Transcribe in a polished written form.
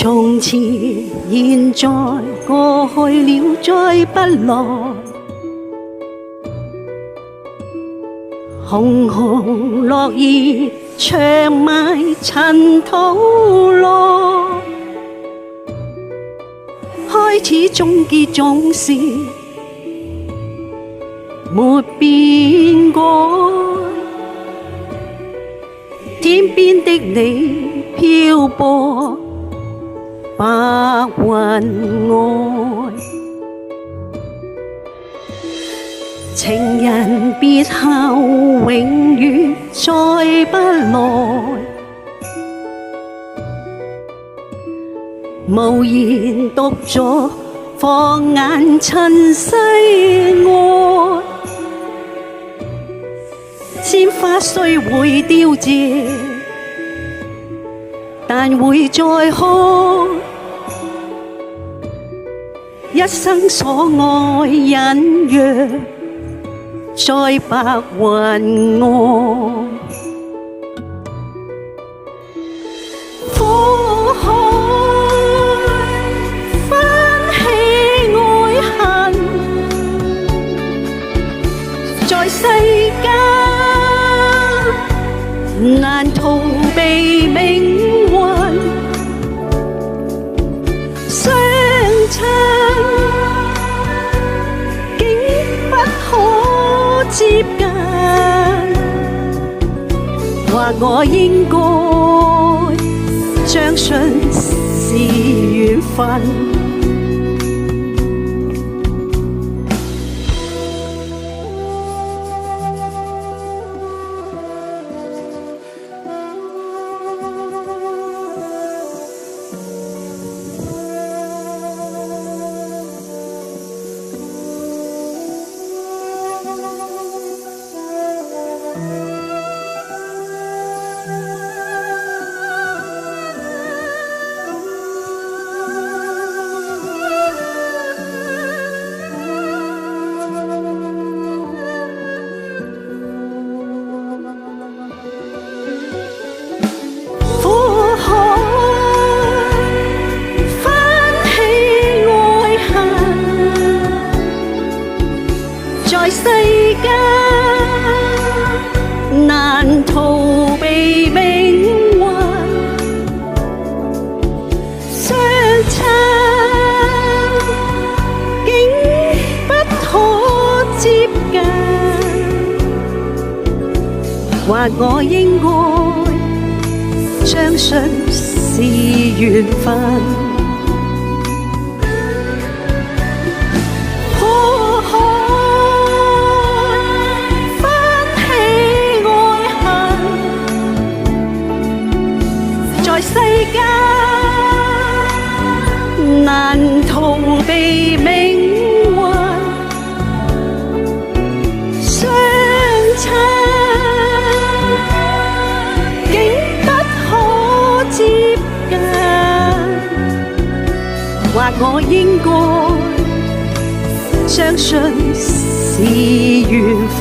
從前、現在、過去了，再不來。紅紅落葉長埋塵土內，開始終結總是沒變改。天邊的你漂泊白雲外，情人別後永遠再不來，無言獨坐放眼塵世外。鮮花雖會凋謝，但會再開。一生所愛隱約在白雲外。火海翻起愛恨，在世間難逃避命運，相親竟不可接近，或我應該相信是緣分。在世間難逃避命運，相親竟不可接近，或我應該相信是緣分。世間難逃避命運，相親竟不可接近，或我應該相信是緣分。